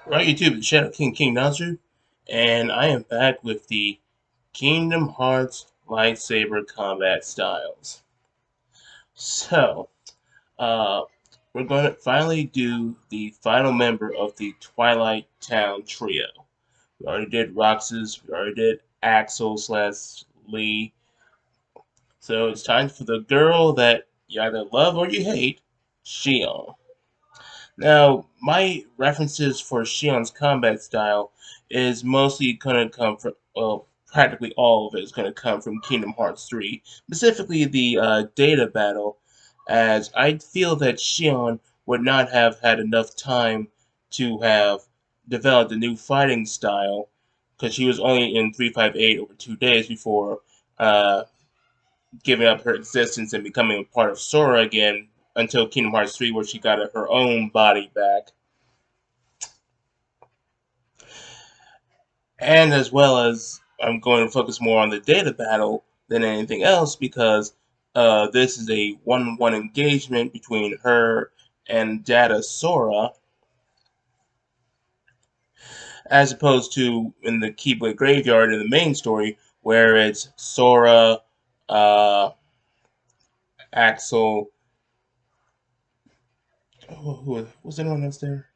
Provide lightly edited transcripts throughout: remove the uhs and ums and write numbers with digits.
Right, YouTube, it's Shadow King Nazu, and I am back with the Kingdom Hearts lightsaber combat styles. So, uh, we're going to finally do the final member of the Twilight Town trio. We already did Roxas, we already did Axel slash Lee, so it's time for the girl that you either love or you hate, Xion. Now, my references for Xion's combat style is mostly going to come from, well, practically all of it is going to come from Kingdom Hearts 3, specifically the data battle, as I feel that Xion would not have had enough time to have developed a new fighting style, because she was only in 358 over 2 days before uh, giving up her existence and becoming a part of Sora again until Kingdom Hearts 3, where she got her own body back. And as well as I'm going to focus more on the data battle than anything else because this is a one-on-one engagement between her and Data Sora, as opposed to in the Keyblade Graveyard in the main story where it's Sora, uh, Axel, who was anyone else there?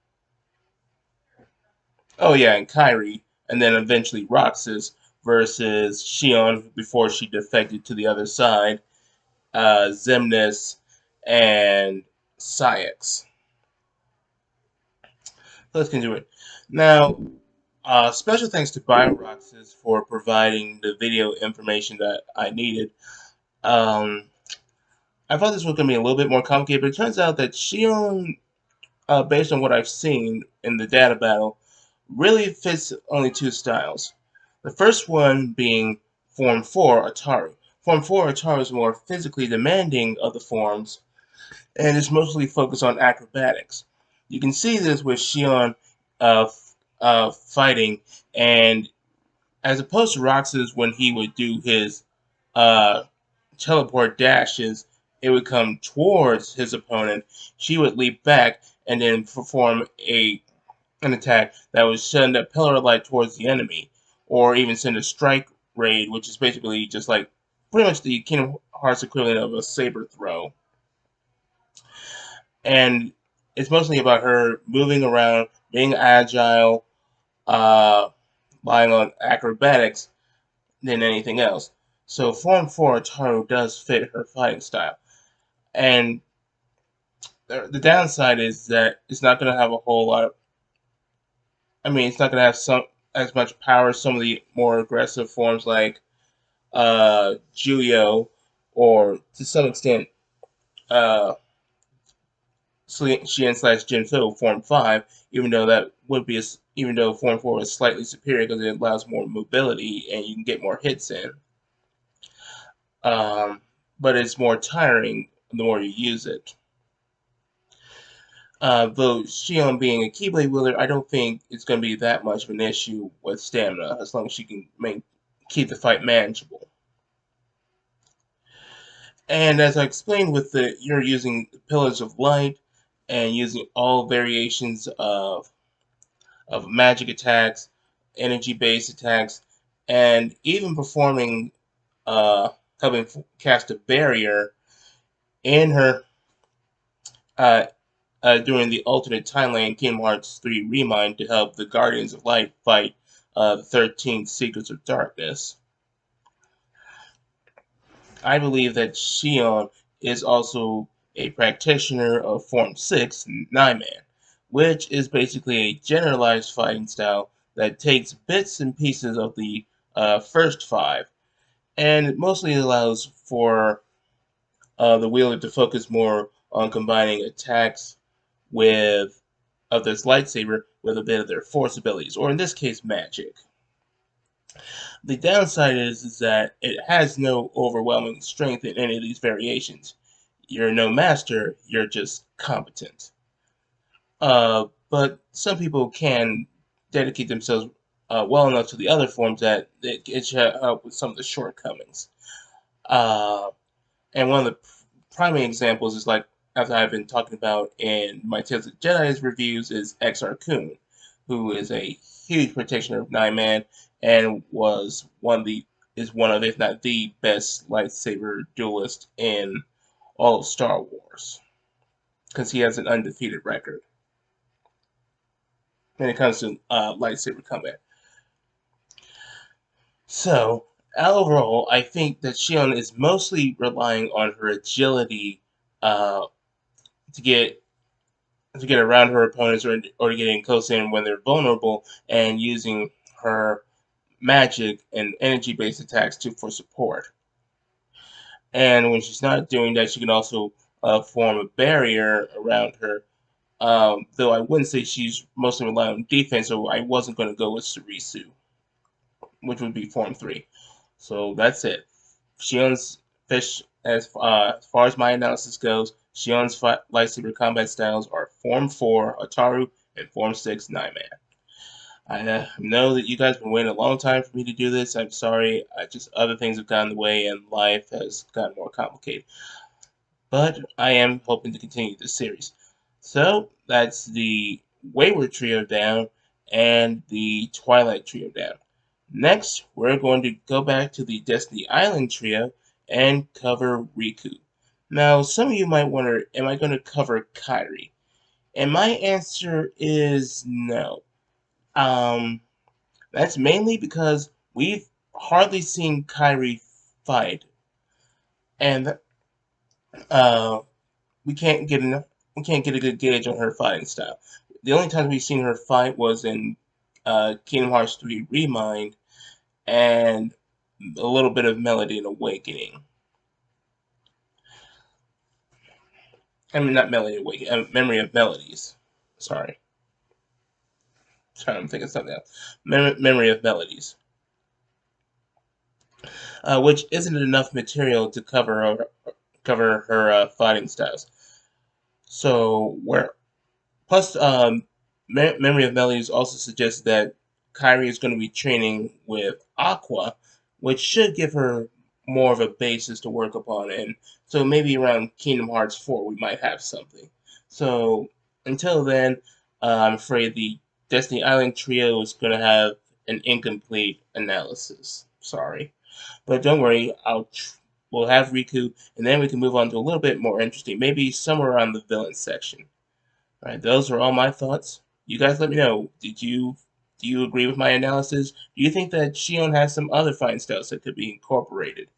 Oh yeah, and Kyrie, and then eventually Roxas versus Xion before she defected to the other side, Xemnas, and Syx. Let's get into it. Now, special thanks to BioRoxas for providing the video information that I needed. Um, I thought this was going to be a little bit more complicated, but it turns out that Shion, based on what I've seen in the data battle, really fits only two styles. The first one being Form 4 Ataru. Form 4 Ataru is more physically demanding of the forms, and is mostly focused on acrobatics. You can see this with Xion fighting, and as opposed to Roxas when he would do his uh, teleport dashes, it would come towards his opponent. She would leap back and then perform an attack that would send a pillar of light towards the enemy, or even send a strike raid, which is basically just like pretty much the Kingdom Hearts equivalent of a saber throw. And it's mostly about her moving around, being agile, uh, relying on acrobatics than anything else. So Form 4 Ataru does fit her fighting style. And the downside is that it's not going to have a whole lot of. I mean, it's not going to have some as much power as some of the more aggressive forms like Juyo, or to some extent uh, Xian slash Jinfo Form 5, even though that would be even though Form 4 is slightly superior because it allows more mobility and you can get more hits in. Um, but it's more tiring the more you use it. Though Xion being a Keyblade wielder, I don't think it's going to be that much of an issue with stamina as long as she can keep the fight manageable. And as I explained, with you're using Pillars of Light and using all variations of magic attacks, energy-based attacks, and even performing helping cast a barrier in her uh, during the alternate timeline Kingdom Hearts 3 Remind to help the Guardians of Light fight the 13 Secrets of Darkness. I believe that Xion is also a practitioner of Form 6, Nine Man, which is basically a generalized fighting style that takes bits and pieces of the first five, and it mostly allows for the wielder to focus more on combining attacks with of this lightsaber with a bit of their force abilities, or in this case, magic. The downside is that it has no overwhelming strength in any of these variations. You're no master, you're just competent. But some people can dedicate themselves well enough to the other forms that it should help with some of the shortcomings. Uh, and one of the primary examples is like, as I've been talking about in my Tales of Jedi's reviews, is Exar Kun. who is a huge practitioner of Nine Man and was one of, if not the best lightsaber duelist in all of Star Wars, because he has an undefeated record when it comes to lightsaber combat. So overall, I think that Xion is mostly relying on her agility uh, to get around her opponents, or getting close in when they're vulnerable, and using her magic and energy based attacks for support. And when she's not doing that, she can also form a barrier around her. Though I wouldn't say she's mostly relying on defense, so I wasn't going to go with Surisu, which would be Form 3. So that's it. Xion's fish, as far as my analysis goes, Xion's lightsaber combat styles are Form 4 Ataru and Form 6 Naiman. I know that you guys have been waiting a long time for me to do this. I'm sorry. Just other things have gotten in the way and life has gotten more complicated. But I am hoping to continue this series. So that's the Wayward Trio down and the Twilight Trio down. Next, we're going to go back to the Destiny Island Trio and cover Riku. Now, some of you might wonder, am I going to cover Kairi? And my answer is no. That's mainly because we've hardly seen Kairi fight, and uh, we can't get enough. We can't get a good gauge on her fighting style. The only time we've seen her fight was in Kingdom Hearts 3 Remind and a little bit of Melody and Awakening. I mean, not Melody and Awakening, Memory of Melodies. Sorry. Trying to think of something else. Memory of Melodies. Which isn't enough material to cover her fighting styles. So where plus Memory of Melodies also suggests that Kairi is going to be training with Aqua, which should give her more of a basis to work upon, and so maybe around Kingdom Hearts 4 we might have something. So until then, I'm afraid the Destiny Island trio is going to have an incomplete analysis. Sorry. But don't worry, we'll have Riku, and then we can move on to a little bit more interesting, maybe somewhere around the villain section. All right, those are all my thoughts. You guys, let me know. Do you agree with my analysis? Do you think that Xion has some other fine styles that could be incorporated?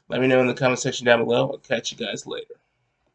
Let me know in the comment section down below. I'll catch you guys later.